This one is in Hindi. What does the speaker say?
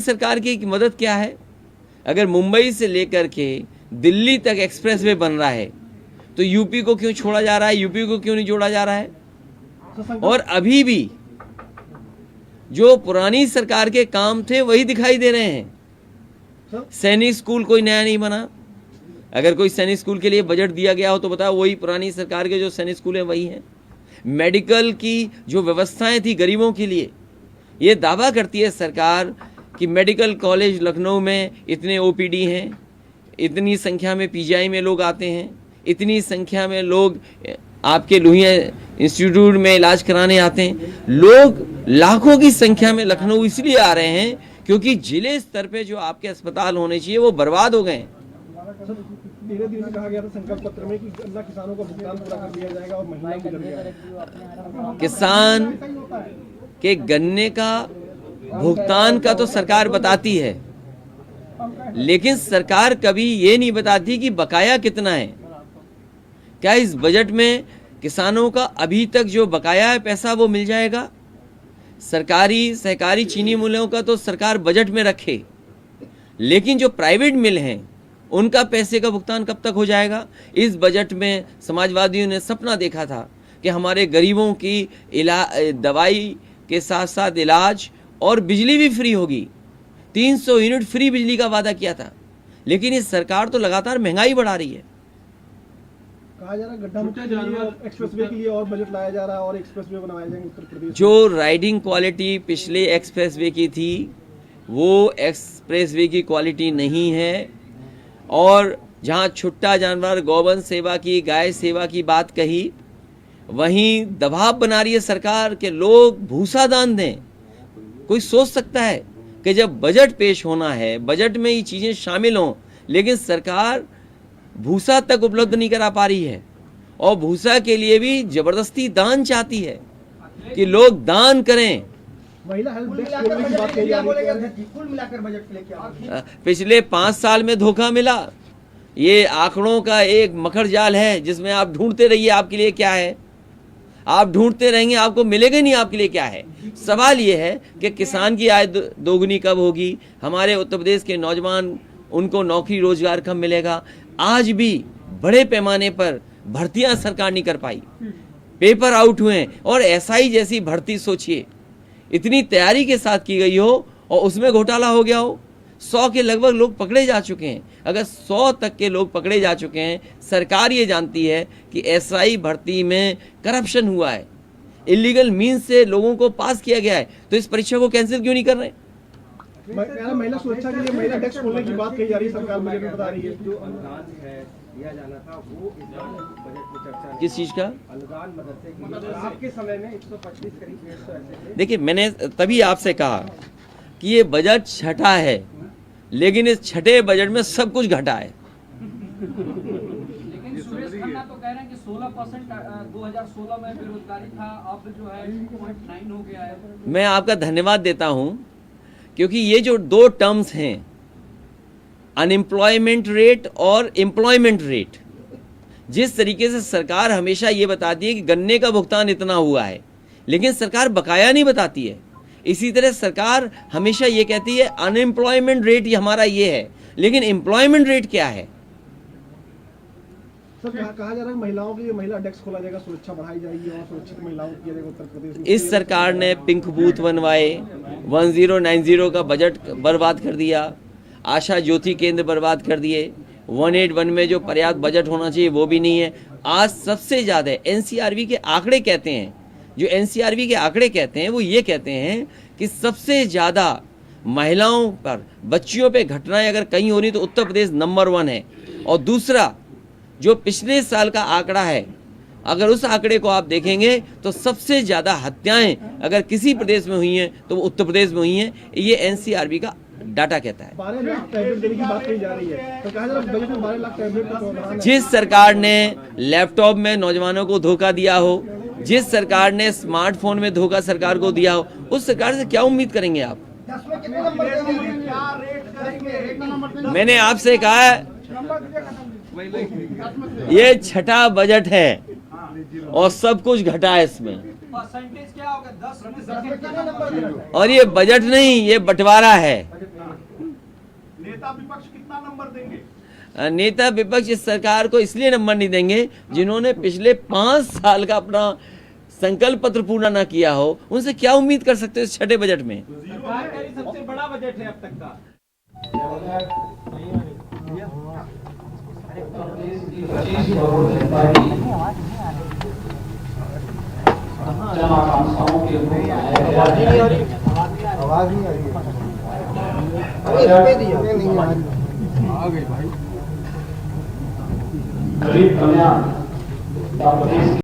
सरकार की मदद क्या है? अगर मुंबई से लेकर के दिल्ली तक एक्सप्रेसवे बन रहा है तो यूपी को क्यों छोड़ा जा रहा है, यूपी को क्यों नहीं जोड़ा जा रहा है? और अभी भी जो पुरानी सरकार के काम थे वही दिखाई दे रहे हैं। सैनिक स्कूल कोई नया नहीं बना। अगर कोई सैनिक स्कूल के लिए बजट दिया गया हो तो बताओ, वही पुरानी सरकार के जो सैनिक स्कूल हैं वही हैं। मेडिकल की जो व्यवस्थाएं थी गरीबों के लिए, ये दावा करती है सरकार कि मेडिकल कॉलेज लखनऊ में इतने ओपीडी हैं, इतनी संख्या में पीजीआई में लोग आते हैं, इतनी संख्या में लोग आपके लोहिया इंस्टीट्यूट में इलाज कराने आते हैं। लोग लाखों की संख्या में लखनऊ इसलिए आ रहे हैं क्योंकि जिले स्तर पे जो आपके अस्पताल होने चाहिए वो बर्बाद हो गए हैं। धीरे धीरे कहा गया था संकल्प पत्र में कि गन्ना किसानों का भुगतान पूरा कर दिया जाएगा और महिलाओं को किसान के गन्ने का भुगतान का तो सरकार बताती है, लेकिन सरकार कभी ये नहीं बताती कि बकाया कितना है। क्या इस बजट में किसानों का अभी तक जो बकाया है पैसा वो मिल जाएगा? सरकारी सहकारी चीनी मिलों का तो सरकार बजट में रखे, लेकिन जो प्राइवेट मिल हैं उनका पैसे का भुगतान कब तक हो जाएगा? इस बजट में समाजवादियों ने सपना देखा था कि हमारे गरीबों की दवाई के साथ साथ इलाज और बिजली भी फ्री होगी। 300 यूनिट फ्री बिजली का वादा किया था, लेकिन इस सरकार तो लगातार महंगाई बढ़ा रही है। कहा जा रहा है गड्ढा मुक्ति एक्सप्रेसवे के लिए और बजट लाया जा रहा है और एक्सप्रेसवे बनाए जाएंगे उत्तर प्रदेश। जो राइडिंग क्वालिटी पिछले एक्सप्रेसवे की थी वो एक्सप्रेसवे की क्वालिटी नहीं है। और जहां छुट्टा जानवर गौवंश सेवा की, गाय सेवा की बात कही, वहीं दबाव बना रही है सरकार के लोग भूसा दान दें। कोई सोच सकता है कि जब बजट पेश होना है, बजट में ये चीज़ें शामिल हों, लेकिन सरकार भूसा तक उपलब्ध नहीं करा पा रही है और भूसा के लिए भी जबरदस्ती दान चाहती है कि लोग दान करें। महिला हेल्प डेस्क खोलने की बात कही जा रही है, कुल मिलाकर बजट के लिए क्या? पिछले 5 साल में धोखा मिला। ये आंकड़ों का एक मकर जाल है जिसमें आप ढूंढते रहिए आपके लिए क्या है, आप ढूंढते रहेंगे आपको मिलेगा नहीं आपके लिए क्या है। सवाल ये है कि किसान की आय दोगुनी कब होगी, हमारे उत्तर प्रदेश के नौजवान उनको नौकरी रोजगार कब मिलेगा। आज भी बड़े पैमाने पर भर्तियां सरकार नहीं कर पाई, पेपर आउट हुए हैं। और एसआई जैसी भर्ती सोचिए, इतनी तैयारी के साथ की गई हो और उसमें घोटाला हो गया हो। 100 के लगभग लोग पकड़े जा चुके हैं। अगर 100 तक के लोग पकड़े जा चुके हैं, सरकार ये जानती है कि एसआई भर्ती में करप्शन हुआ है, इलीगल मीन्स से लोगों को पास किया गया है, तो इस परीक्षा को कैंसिल क्यों नहीं कर रहे? महिला सुरक्षा के लिए महिला डेस्क खोलने की बात कही जा रही है, सरकार बजट में बता रही है। जो अनुदान है दिया जाना था वो इस बार बजट में चर्चा किस चीज का अनुदान मदद से आपके समय में 125 करीब 150 ऐसे। देखिए, मैंने तभी आपसे कहा कि ये बजट छठा है, लेकिन इस छठे बजट में सब कुछ घटा है। लेकिन सुरेश खन्ना तो कह रहे हैं कि 16% 2016 में बेरोजगारी था, अब जो है 2.9 हो गया है। मैं आपका धन्यवाद देता हूं, क्योंकि ये जो 2 टर्म्स हैं, अनएम्प्लॉयमेंट रेट और एम्प्लॉयमेंट रेट, जिस तरीके से सरकार हमेशा ये बताती है कि गन्ने का भुगतान इतना हुआ है, लेकिन सरकार बकाया नहीं बताती है। इसी तरह सरकार हमेशा ये कहती है अनएम्प्लॉयमेंट रेट हमारा ये है, लेकिन एम्प्लॉयमेंट रेट क्या है? सर कहा जा रहा है महिलाओं के लिए महिला डेस्क खोला जाएगा, सुरक्षा बढ़ाई जाएगी और सुरक्षित महिलाओं को किया जाएगा उत्तर प्रदेश में। इस सरकार ने पिंक बूथ बनवाए, 1090 का बजट बर्बाद कर दिया, आशा ज्योति केंद्र बर्बाद कर दिए, 181 में जो पर्याप्त बजट होना चाहिए वो भी नहीं है। आज सबसे ज़्यादा एनसीआरबी के आंकड़े कहते हैं, जो एनसीआरबी के आंकड़े कहते हैं वो ये कहते हैं कि सबसे ज़्यादा महिलाओं पर, बच्चियों पे घटनाएं अगर कहीं हो रही तो उत्तर प्रदेश नंबर 1 है। और दूसरा जो पिछले साल का आंकड़ा है, अगर उस आंकड़े को आप देखेंगे तो सबसे ज़्यादा हत्याएं अगर किसी प्रदेश में हुई हैं तो वो उत्तर प्रदेश में हुई हैं। ये एनसीआरबी का डाटा कहता है। 12 लाख टैबलेट देने की बात कही जा रही है, तो कहा जा रहा है बजट में 12 लाख टैबलेट का प्रावधान है। जिस सरकार ने लैपटॉप में नौजवानों को धोखा दिया हो, जिस सरकार ने स्मार्टफोन में धोखा सरकार को दिया हो, उस सरकार से क्या उम्मीद करेंगे आप? मैंने आपसे कहा ये छठा बजट है और सब कुछ घटा है इसमें। परसेंटेज क्या होगा? 10%। और ये बजट नहीं, ये बंटवारा है। नेता विपक्ष कितना नंबर देंगे? नेता विपक्ष इस सरकार को इसलिए नंबर नहीं देंगे जिन्होंने पिछले 5 साल का अपना संकल्प पत्र पूरा ना किया हो। उनसे क्या उम्मीद कर सकते हो इस छठे बजट में? सरकार का ये सबसे बड़ा बजट है अब तक का। आवाज नहीं आ रही है। गरीब कल्याण